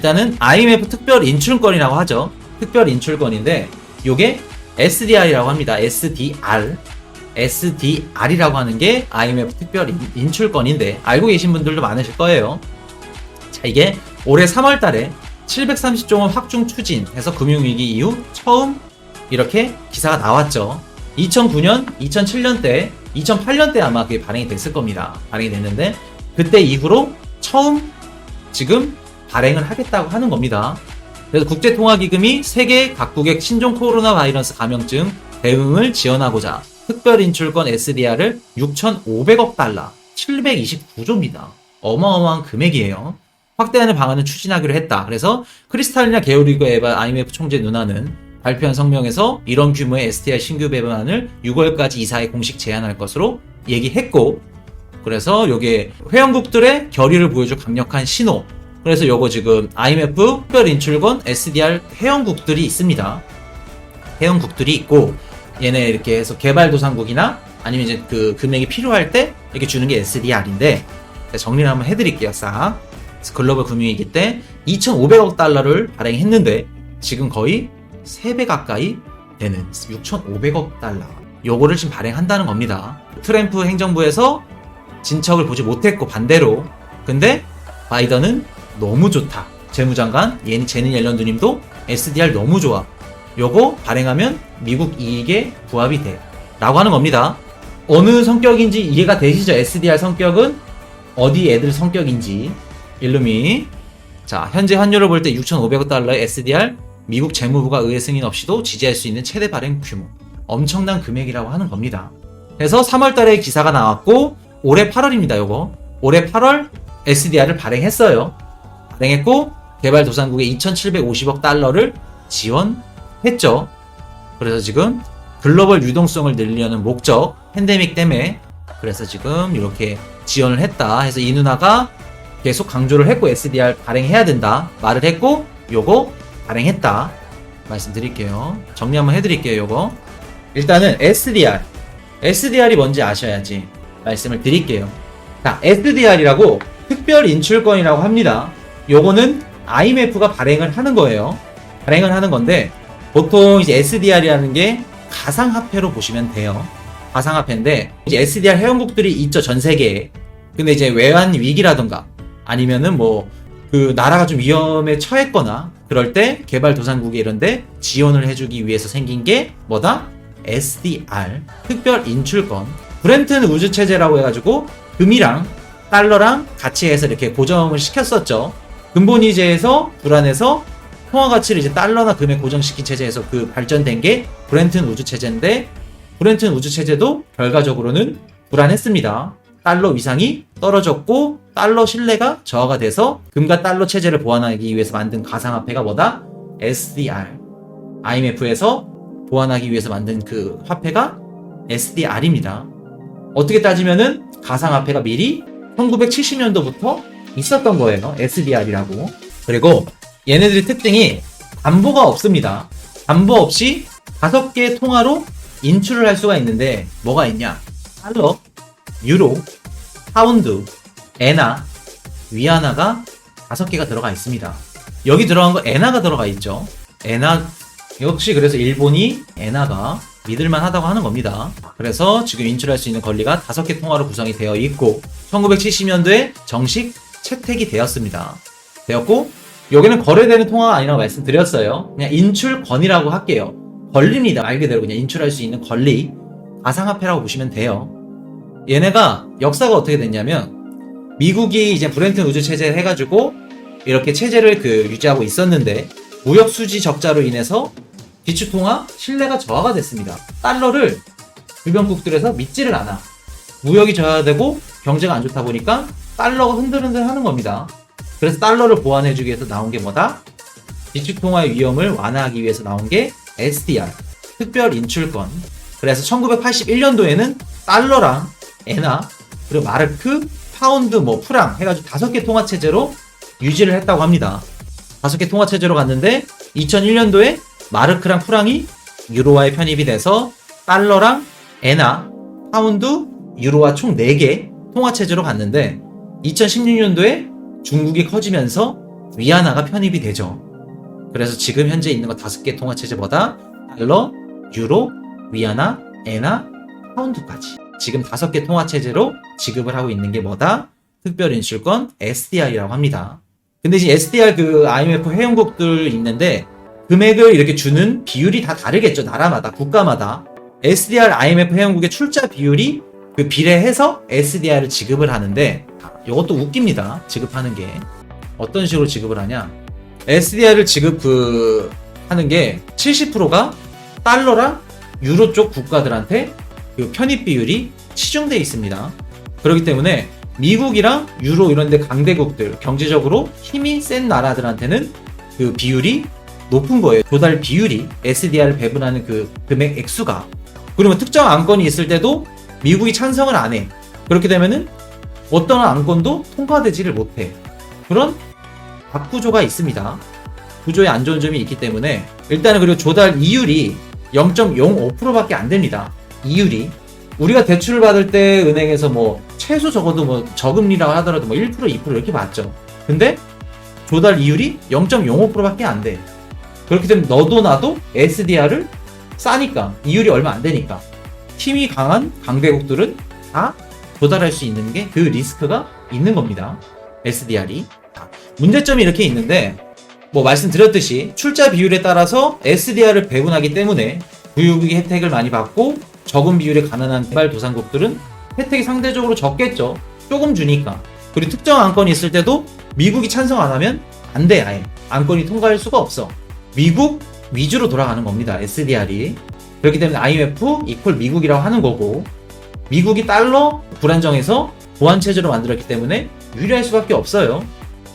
일단은 IMF 특별 인출권이라고 하죠. 특별 인출권인데 요게 SDR이라고 합니다. SDR이라고 하는 게 IMF 특별 인출권인데 알고 계신 분들도 많으실 거예요. 자, 이게 올해 3월 달에 730조 원 확충 추진해서 금융위기 이후 처음 이렇게 기사가 나왔죠. 2009년, 2007년 때, 2008년 때 아마 그게 발행이 됐을 겁니다. 발행이 됐는데 그때 이후로 처음 지금 발행을 하겠다고 하는 겁니다. 그래서 국제통화기금이 세계 각국의 신종 코로나 바이러스 감염증 대응을 지원하고자 특별인출권 SDR을 6,500억 달러, 729조입니다. 어마어마한 금액이에요. 확대하는 방안을 추진하기로 했다. 그래서 크리스탈리나 게오리그 에바 IMF 총재 누나는 발표한 성명에서 이런 규모의 SDR 신규 배분안을 6월까지 이사에 공식 제안할 것으로 얘기했고, 그래서 요게 회원국들의 결의를 보여줄 강력한 신호. 그래서 요거 지금 IMF 특별인출권 SDR 회원국들이 있습니다. 회원국들이 있고, 얘네 이렇게 해서 개발도상국이나 아니면 이제 그 금액이 필요할 때 이렇게 주는 게 SDR인데, 정리를 한번 해드릴게요. 싹. 글로벌 금융위기 때 2,500억 달러를 발행했는데 지금 거의 3배 가까이 되는 6,500억 달러. 요거를 지금 발행한다는 겁니다. 트럼프 행정부에서 진척을 보지 못했고 반대로. 근데 바이든은 너무 좋다. 재무장관 제니 옐런 누님도 SDR 너무 좋아. 요거 발행하면 미국 이익에 부합이 돼. 라고 하는 겁니다. 어느 성격인지 이해가 되시죠? SDR 성격은 어디 애들 성격인지. 일루미. 자, 현재 환율을 볼 때 6,500억 달러의 SDR 미국 재무부가 의회 승인 없이도 지지할 수 있는 최대 발행 규모. 엄청난 금액이라고 하는 겁니다. 그래서 3월 달에 기사가 나왔고 올해 8월입니다. 요거. 올해 8월 SDR을 발행했어요. 발행했고 개발도상국에 2,750억 달러를 지원했죠. 그래서 지금 글로벌 유동성을 늘리려는 목적, 팬데믹 때문에 그래서 지금 이렇게 지원을 했다 해서 이 누나가 계속 강조를 했고 SDR 발행해야 된다 말을 했고 요거 발행했다 말씀드릴게요. 정리 한번 해드릴게요. 요거 일단은 SDR이 뭔지 아셔야지 말씀을 드릴게요. 자, SDR이라고 특별 인출권이라고 합니다. 요거는 IMF가 발행을 하는 거예요. 발행을 하는 건데 보통 이제 SDR이라는 게 가상화폐로 보시면 돼요. 가상화폐인데 이제 SDR 회원국들이 있죠, 전 세계에. 근데 이제 외환 위기라던가 아니면은 뭐 그 나라가 좀 위험에 처했거나 그럴 때 개발도상국에 이런데 지원을 해주기 위해서 생긴 게 뭐다? SDR 특별 인출권. 브렌튼 우주 체제라고 해가지고 금이랑 달러랑 같이 해서 이렇게 고정을 시켰었죠. 근본이제에서 불안해서 통화 가치를 이제 달러나 금에 고정시킨 체제에서 그 발전된 게 브렌튼 우주 체제인데 브렌튼 우주 체제도 결과적으로는 불안했습니다. 달러 위상이 떨어졌고 달러 신뢰가 저하가 돼서 금과 달러 체제를 보완하기 위해서 만든 가상화폐가 뭐다? SDR. IMF에서 보완하기 위해서 만든 그 화폐가 SDR입니다. 어떻게 따지면은 가상화폐가 미리 1970년도부터 있었던 거예요. SDR이라고. 그리고 얘네들의 특징이 담보가 없습니다. 담보 없이 5개의 통화로 인출을 할 수가 있는데 뭐가 있냐? 달러, 유로, 파운드, 에나, 위안화가 5개가 들어가 있습니다. 여기 들어간 거 에나가 들어가 있죠. 에나 역시 그래서 일본이 에나가 믿을만 하다고 하는 겁니다. 그래서 지금 인출할 수 있는 권리가 5개 통화로 구성이 되어 있고 1970년도에 정식 채택이 되었고 여기는 거래되는 통화가 아니라고 말씀드렸어요. 그냥 인출권이라고 할게요. 권리입니다. 말 그대로 그냥 인출할 수 있는 권리. 가상화폐라고 보시면 돼요. 얘네가 역사가 어떻게 됐냐면 미국이 이제 브렌튼 우주 체제 해가지고 이렇게 체제를 유지하고 있었는데 무역 수지 적자로 인해서 기축통화 신뢰가 저하가 됐습니다. 달러를 주변국들에서 믿지를 않아. 무역이 저하되고 경제가 안 좋다 보니까 달러가 흔들흔들 하는 겁니다. 그래서 달러를 보완해주기 위해서 나온 게 뭐다? 기축통화의 위험을 완화하기 위해서 나온 게 SDR, 특별 인출권. 그래서 1981년도에는 달러랑 에나, 그리고 마르크, 파운드, 프랑 해가지고 5개 통화체제로 유지를 했다고 합니다. 5개 통화체제로 갔는데 2001년도에 마르크랑 프랑이 유로화에 편입이 돼서 달러랑 에나, 파운드, 유로화 총 4개 통화체제로 갔는데 2016년도에 중국이 커지면서 위안화가 편입이 되죠. 그래서 지금 현재 있는 거 5개 통화체제 뭐다? 달러, 유로, 위안화, 엔화, 파운드까지. 지금 5개 통화체제로 지급을 하고 있는 게 뭐다? 특별인출권 SDR이라고 합니다. 근데 이제 SDR 그 IMF 회원국들 있는데 금액을 이렇게 주는 비율이 다 다르겠죠. 나라마다, 국가마다. SDR IMF 회원국의 출자 비율이 그 비례해서 SDR을 지급을 하는데 이것도 웃깁니다. 지급하는 게. 어떤 식으로 지급을 하냐? SDR을 하는 게 70%가 달러랑 유로 쪽 국가들한테 그 편입 비율이 치중되어 있습니다. 그렇기 때문에 미국이랑 유로 이런 데 강대국들, 경제적으로 힘이 센 나라들한테는 그 비율이 높은 거예요. 조달 비율이 SDR을 배분하는 그 금액 액수가. 그리고 특정 안건이 있을 때도 미국이 찬성을 안 해. 그렇게 되면은 어떤 안건도 통과되지를 못해. 그런 박구조가 있습니다. 구조에 안 좋은 점이 있기 때문에 일단은 그리고 조달 이율이 0.05%밖에 안 됩니다. 이율이. 우리가 대출을 받을 때 은행에서 뭐 최소 적어도 뭐 저금리라고 하더라도 뭐 1%, 2% 이렇게 받죠. 근데 조달 이율이 0.05%밖에 안 돼. 그렇기 때문에 너도 나도 SDR을 싸니까 이율이 얼마 안 되니까 힘이 강한 강대국들은 다 조달할 수 있는 게 그 리스크가 있는 겁니다. SDR이. 문제점이 이렇게 있는데 뭐 말씀드렸듯이 출자 비율에 따라서 SDR을 배분하기 때문에 부유국이 혜택을 많이 받고 적은 비율에 가난한 개발도상국들은 혜택이 상대적으로 적겠죠. 조금 주니까. 그리고 특정 안건이 있을 때도 미국이 찬성 안 하면 안 돼. 아예 안건이 통과할 수가 없어. 미국 위주로 돌아가는 겁니다. SDR이. 그렇기 때문에 IMF 이퀄 미국이라고 하는 거고 미국이 달러 불안정해서 보완체제로 만들었기 때문에 유리할 수밖에 없어요.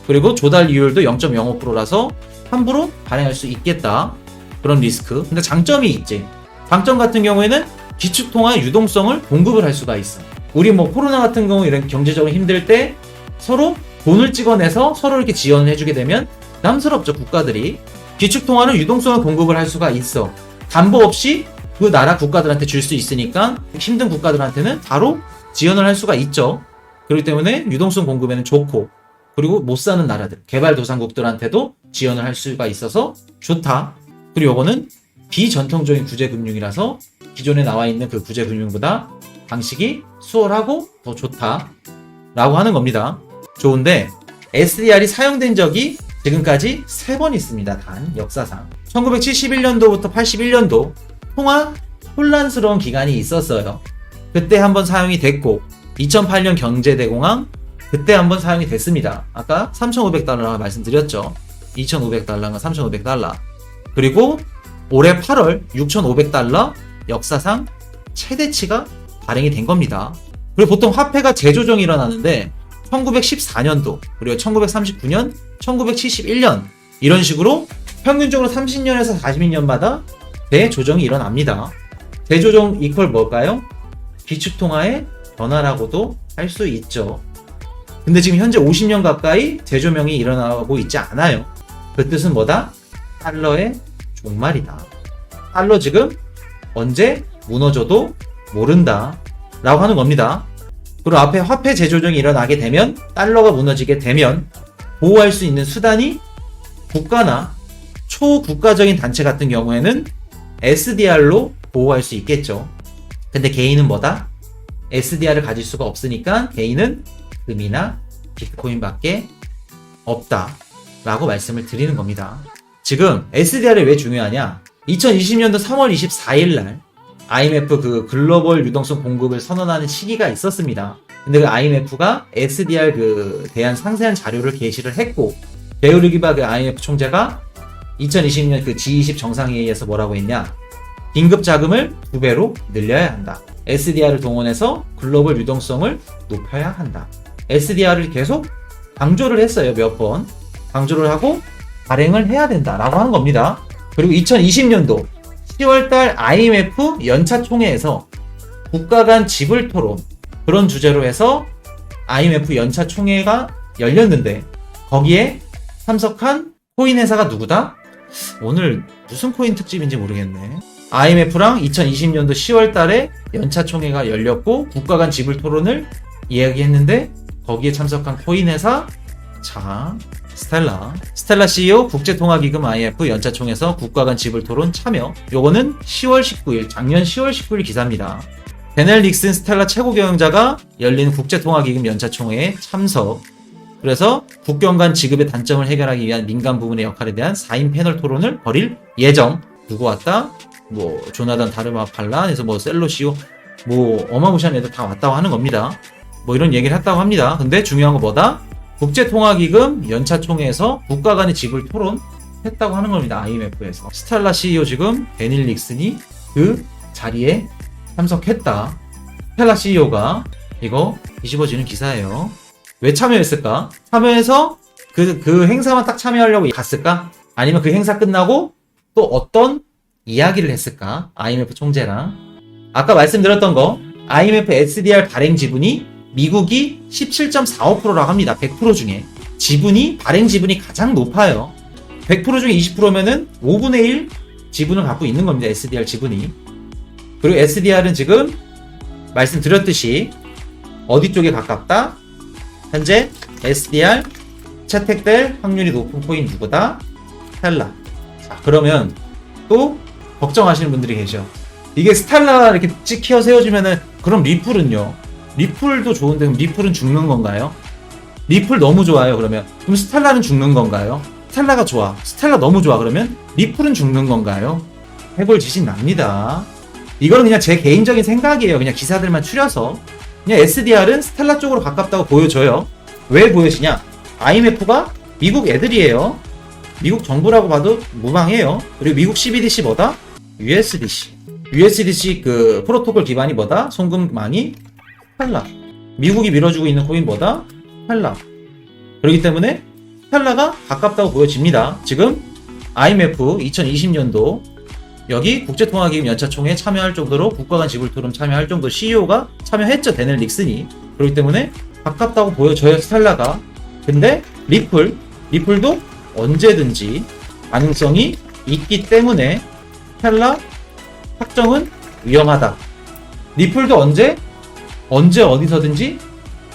그리고 조달 이율도 0.05%라서 함부로 발행할 수 있겠다. 그런 리스크. 근데 장점이 있지. 장점 같은 경우에는 기축통화 유동성을 공급을 할 수가 있어. 우리 뭐 코로나 같은 경우 이런 경제적으로 힘들 때 서로 돈을 찍어내서 서로 이렇게 지원을 해주게 되면 부담스럽죠. 국가들이. 기축통화는 유동성을 공급을 할 수가 있어. 담보 없이 그 나라 국가들한테 줄 수 있으니까 힘든 국가들한테는 바로 지원을 할 수가 있죠. 그렇기 때문에 유동성 공급에는 좋고 그리고 못 사는 나라들, 개발도상국들한테도 지원을 할 수가 있어서 좋다. 그리고 이거는 비전통적인 구제금융이라서 기존에 나와 있는 그 구제금융보다 방식이 수월하고 더 좋다 라고 하는 겁니다. 좋은데 SDR이 사용된 적이 지금까지 3번 있습니다. 단 역사상 1971년도부터 81년도 통화 혼란스러운 기간이 있었어요. 그때 한번 사용이 됐고 2008년 경제대공황 그때 한번 사용이 됐습니다. 아까 3,500달러라고 말씀드렸죠. 2,500달러가 3,500달러. 그리고 올해 8월 6,500달러 역사상 최대치가 발행이 된 겁니다. 그리고 보통 화폐가 재조정이 일어나는데 1914년도 그리고 1939년, 1971년 이런 식으로 평균적으로 30년에서 40년마다 대조정이 일어납니다. 대조정 이퀄 뭘까요? 기축통화의 변화라고도 할 수 있죠. 근데 지금 현재 50년 가까이 재조명이 일어나고 있지 않아요. 그 뜻은 뭐다? 달러의 종말이다. 달러 지금 언제 무너져도 모른다 라고 하는 겁니다. 그리고 앞에 화폐 재조정이 일어나게 되면 달러가 무너지게 되면 보호할 수 있는 수단이 국가나 초국가적인 단체 같은 경우에는 SDR로 보호할 수 있겠죠. 근데 개인은 뭐다? SDR을 가질 수가 없으니까 개인은 금이나 비트코인밖에 없다 라고 말씀을 드리는 겁니다. 지금 SDR이 왜 중요하냐? 2020년도 3월 24일 날 IMF 그 글로벌 유동성 공급을 선언하는 시기가 있었습니다. 근데 그 IMF가 SDR 그 대한 상세한 자료를 게시를 했고 게오르기바 그 IMF 총재가 2020년 그 G20 정상회의에서 뭐라고 했냐? 긴급 자금을 2배로 늘려야 한다. SDR을 동원해서 글로벌 유동성을 높여야 한다. SDR을 계속 강조를 했어요. 몇 번. 강조를 하고 발행을 해야 된다라고 하는 겁니다. 그리고 2020년도 10월달 IMF 연차 총회에서 국가 간 지불 토론 그런 주제로 해서 IMF 연차 총회가 열렸는데 거기에 참석한 코인 회사가 누구다? 오늘 무슨 코인 특집인지 모르겠네. IMF랑 2020년도 10월달에 연차 총회가 열렸고 국가 간 지불 토론을 이야기했는데 거기에 참석한 코인 회사 자 스텔라 CEO 국제통화기금 IMF 연차총회에서 국가 간 지불 토론 참여. 요거는 10월 19일, 작년 10월 19일 기사입니다. 데넬 닉슨 스텔라 최고 경영자가 열린 국제통화기금 연차총회에 참석. 그래서 국경 간 지급의 단점을 해결하기 위한 민간 부문의 역할에 대한 4인 패널 토론을 벌일 예정. 누구 왔다? 뭐 조나단 다르마팔란에서 뭐 셀로 CEO 뭐 어마무시한 애들 다 왔다고 하는 겁니다. 뭐 이런 얘기를 했다고 합니다. 근데 중요한 건 뭐다? 국제통화기금 연차총회에서 국가 간의 지불 토론 했다고 하는 겁니다. IMF에서. 스텔라 CEO 지금 데닐 닉슨이 그 자리에 참석했다. 스텔라 CEO가 이거 뒤집어지는 기사예요. 왜 참여했을까? 참여해서 그 행사만 딱 참여하려고 갔을까? 아니면 그 행사 끝나고 또 어떤 이야기를 했을까? IMF 총재랑. 아까 말씀드렸던 거 IMF SDR 발행 지분이 미국이 17.45%라고 합니다. 100% 중에. 발행 지분이 가장 높아요. 100% 중에 20%면은 5분의 1 지분을 갖고 있는 겁니다. SDR 지분이. 그리고 SDR은 지금 말씀드렸듯이 어디 쪽에 가깝다? 현재 SDR 채택될 확률이 높은 코인 누구다? 스텔라. 자, 그러면 또 걱정하시는 분들이 계셔. 이게 스텔라 이렇게 찍혀 세워지면은 그럼 리플은요? 리플도 좋은데 그럼 리플은 죽는 건가요? 리플 너무 좋아요. 그러면 스텔라는 죽는 건가요? 스텔라가 좋아. 스텔라 너무 좋아. 그러면 리플은 죽는 건가요? 해볼 짓이 납니다. 이거는 그냥 제 개인적인 생각이에요. 그냥 기사들만 추려서. 그냥 SDR은 스텔라 쪽으로 가깝다고 보여져요. 왜 보여지냐? IMF가 미국 애들이에요. 미국 정부라고 봐도 무방해요. 그리고 미국 CBDC 뭐다? USDC. USDC 그 프로토콜 기반이 뭐다? 송금망이 스텔라. 미국이 밀어주고 있는 코인 뭐다? 스텔라. 그렇기 때문에 스텔라가 가깝다고 보여집니다. 지금 IMF 2020년도 여기 국제통화기금 연차총회에 참여할 정도로 국가 간 지불 토론 참여할 정도 CEO가 참여했죠. 데넬 닉슨이. 그렇기 때문에 가깝다고 보여져요. 스텔라가. 근데 리플도 언제든지 가능성이 있기 때문에 스텔라 확정은 위험하다. 리플도 언제 어디서든지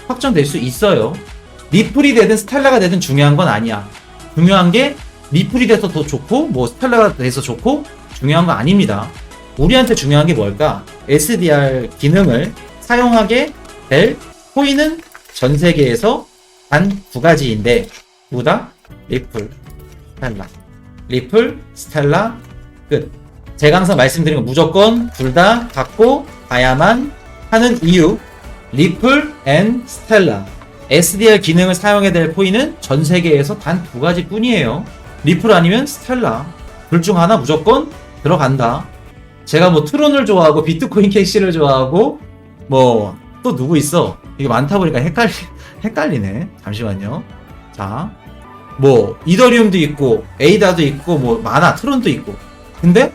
확정될 수 있어요. 리플이 되든 스텔라가 되든 중요한 건 아니야. 중요한 게 리플이 돼서 더 좋고 뭐 스텔라가 돼서 좋고 중요한 거 아닙니다. 우리한테 중요한 게 뭘까? SDR 기능을 사용하게 될 코인은 전 세계에서 단 2가지인데 누구다? 리플, 스텔라. 리플, 스텔라, 끝. 제가 항상 말씀드린 건 무조건 둘 다 갖고 가야만 하는 이유. 리플 앤 스텔라. SDR 기능을 사용해야 될 코인은 전 세계에서 단 2가지 뿐이에요. 리플 아니면 스텔라. 둘 중 하나 무조건 들어간다. 제가 뭐 트론을 좋아하고 비트코인 캐시를 좋아하고 뭐 또 누구 있어? 이게 많다 보니까 헷갈리네. 잠시만요. 자, 뭐 이더리움도 있고 에이다도 있고 뭐 많아. 트론도 있고. 근데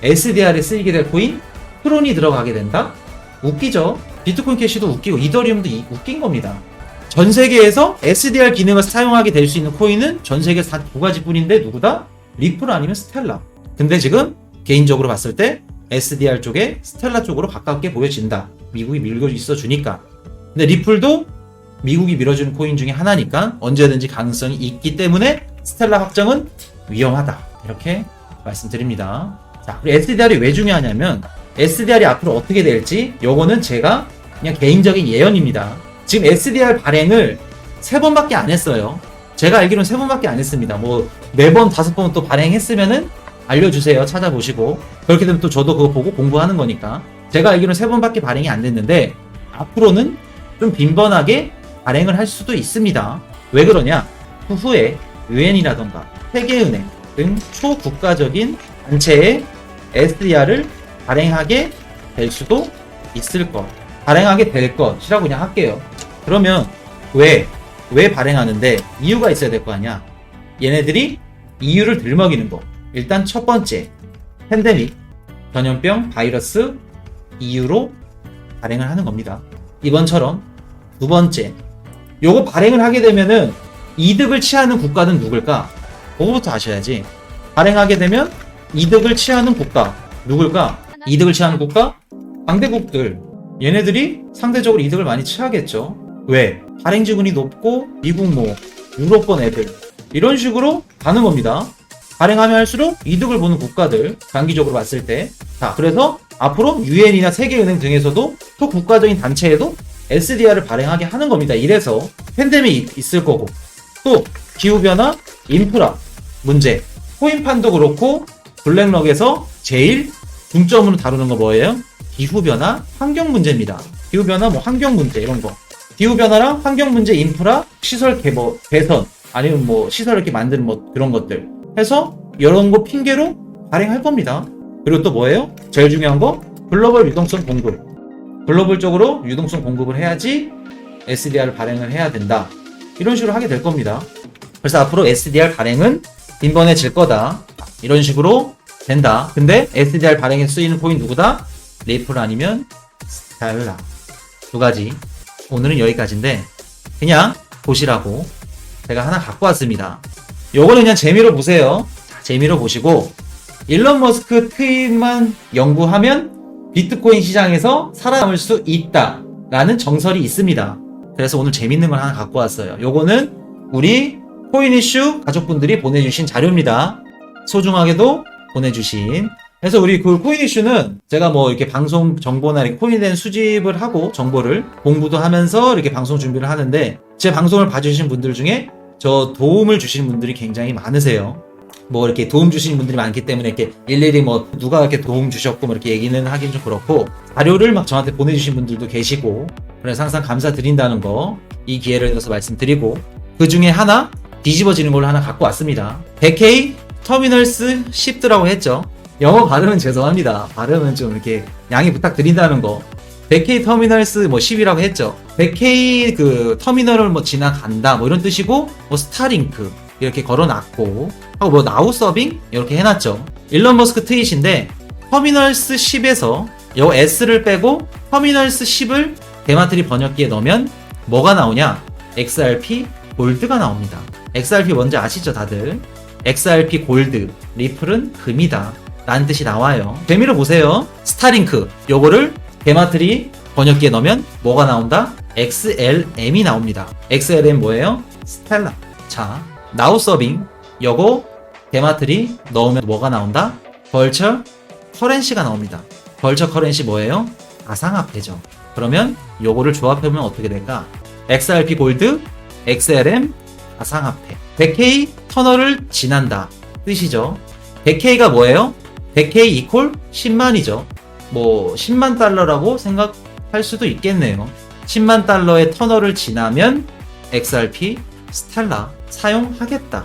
SDR에 쓰이게 될 코인 트론이 들어가게 된다? 웃기죠? 비트코인 캐시도 웃기고 이더리움도 웃긴 겁니다. 전 세계에서 SDR 기능을 사용하게 될 수 있는 코인은 전 세계에서 단 2가지 뿐인데 누구다? 리플 아니면 스텔라. 근데 지금 개인적으로 봤을 때 SDR 쪽에 스텔라 쪽으로 가깝게 보여진다. 미국이 밀고 있어 주니까. 근데 리플도 미국이 밀어주는 코인 중에 하나니까 언제든지 가능성이 있기 때문에 스텔라 확정은 위험하다. 이렇게 말씀드립니다. 자, 그리고 SDR이 왜 중요하냐면 SDR이 앞으로 어떻게 될지 요거는 제가 그냥 개인적인 예언입니다. 지금 SDR 발행을 3번밖에 안 했어요. 제가 알기로는 3번밖에 안 했습니다. 뭐 4번, 5번 또 발행했으면은 알려주세요. 찾아보시고. 그렇게 되면 또 저도 그거 보고 공부하는 거니까. 제가 알기로는 3번밖에 발행이 안 됐는데 앞으로는 좀 빈번하게 발행을 할 수도 있습니다. 왜 그러냐? 후에 유엔이라던가 세계은행 등 초국가적인 단체의 SDR을 발행하게 될 수도 있을 것. 발행하게 될 것이라고 그냥 할게요. 그러면 왜 발행하는데 이유가 있어야 될 거 아니야? 얘네들이 이유를 들먹이는 거. 일단 첫 번째, 팬데믹, 전염병, 바이러스 이유로 발행을 하는 겁니다. 이번처럼. 두 번째, 요거 발행을 하게 되면은 이득을 취하는 국가는 누굴까? 그거부터 아셔야지. 발행하게 되면 이득을 취하는 국가 누굴까? 이득을 취하는 국가? 강대국들. 얘네들이 상대적으로 이득을 많이 취하겠죠. 왜? 발행 지분이 높고 미국 뭐 유럽권 애들 이런 식으로 가는 겁니다. 발행하면 할수록 이득을 보는 국가들, 장기적으로 봤을 때. 자, 그래서 앞으로 유엔이나 세계은행 등에서도 또 국가적인 단체에도 SDR을 발행하게 하는 겁니다. 이래서 팬데믹이 있을 거고, 또 기후변화, 인프라 문제, 코인판도 그렇고 블랙럭에서 제일 중점으로 다루는 거 뭐예요? 기후변화, 환경 문제입니다. 기후변화, 뭐 환경 문제 이런 거. 기후변화랑 환경 문제, 인프라, 시설 개선, 아니면 뭐 시설 이렇게 만드는 뭐 그런 것들 해서 이런 거 핑계로 발행할 겁니다. 그리고 또 뭐예요? 제일 중요한 거 글로벌 유동성 공급. 글로벌적으로 유동성 공급을 해야지 SDR 발행을 해야 된다. 이런 식으로 하게 될 겁니다. 그래서 앞으로 SDR 발행은 빈번해질 거다. 이런 식으로 된다. 근데 SDR 발행에 쓰이는 코인 누구다? 리플 아니면 스텔라. 두 가지. 오늘은 여기까지인데 그냥 보시라고 제가 하나 갖고 왔습니다. 요거는 그냥 재미로 보세요. 자, 재미로 보시고 일론 머스크 트윗만 연구하면 비트코인 시장에서 살아남을 수 있다 라는 정설이 있습니다. 그래서 오늘 재밌는 걸 하나 갖고 왔어요. 요거는 우리 코인 이슈 가족분들이 보내주신 자료입니다. 소중하게도 보내주신. 그래서 우리 그 코인 이슈는 제가 뭐 이렇게 방송 정보나 이렇게 코인에 대한 수집을 하고 정보를 공부도 하면서 이렇게 방송 준비를 하는데 제 방송을 봐주신 분들 중에 저 도움을 주시는 분들이 굉장히 많으세요. 뭐 이렇게 도움 주시는 분들이 많기 때문에 이렇게 일일이 뭐 누가 이렇게 도움 주셨고 뭐 이렇게 얘기는 하긴 좀 그렇고 자료를 막 저한테 보내주신 분들도 계시고 그래서 항상 감사드린다는 거 이 기회를 들어서 말씀드리고 그 중에 하나 뒤집어지는 걸로 하나 갖고 왔습니다. 100K 터미널스 시프트라고 했죠. 영어 발음은 죄송합니다. 발음은 좀 이렇게 양해 부탁드린다는 거. 100K 터미널스 뭐 10이라고 했죠. 100K 그 터미널을 뭐 지나간다 뭐 이런 뜻이고 뭐 스타링크 이렇게 걸어놨고 하고 뭐 나우 서빙 이렇게 해놨죠. 일론 머스크 트윗인데 터미널스 10에서 요 S를 빼고 터미널스 10을 데마트리 번역기에 넣으면 뭐가 나오냐? XRP 골드가 나옵니다. XRP 뭔지 아시죠 다들? XRP 골드, 리플은 금이다 라는 뜻이 나와요. 재미로 보세요. 스타링크 요거를 데마트리 번역기에 넣으면 뭐가 나온다? XLM이 나옵니다. XLM 뭐예요? 스텔라. 자, 나우 서빙 요거 데마트리 넣으면 뭐가 나온다? 벌처 커런시가 나옵니다. 벌처 커런시 뭐예요? 가상화폐죠. 그러면 요거를 조합해보면 어떻게 될까? XRP 골드, XLM, 가상화폐. 100K 터널을 지난다 뜻이죠. 100K가 뭐예요? 100K 이퀄 10만이죠. 뭐 10만 달러라고 생각할 수도 있겠네요. 10만 달러의 터널을 지나면 XRP 스텔라 사용하겠다.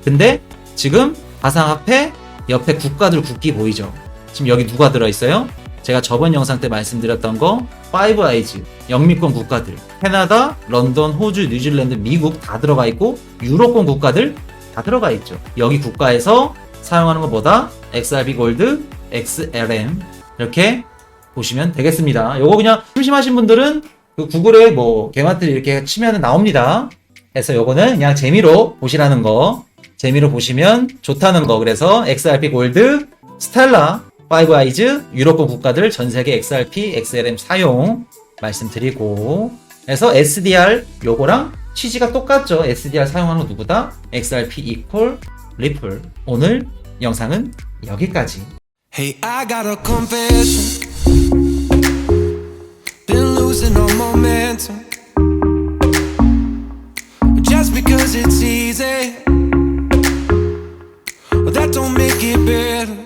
근데 지금 가상화폐 옆에 국가들 국기 보이죠? 지금 여기 누가 들어있어요? 제가 저번 영상 때 말씀드렸던 거 파이브 아이즈 영미권 국가들 캐나다, 런던, 호주, 뉴질랜드, 미국 다 들어가 있고 유로권 국가들 다 들어가 있죠. 여기 국가에서 사용하는 것보다 XRP 골드, XLM 이렇게 보시면 되겠습니다. 요거 그냥 심심하신 분들은 그 구글에 뭐 게마트리 이렇게 치면 나옵니다. 그래서 요거는 그냥 재미로 보시라는 거. 재미로 보시면 좋다는 거. 그래서 XRP 골드, 스텔라, 파이브 아이즈, 유로권 국가들 전세계 XRP, XLM 사용 말씀드리고 그래서 SDR 요거랑 취지가 똑같죠. SDR 사용하는 거 누구다? XRP 이퀄 리플. 오늘 영상은 여기까지. Hey, I got a confession. Been losing all momentum. Just because it's easy, that don't make it better.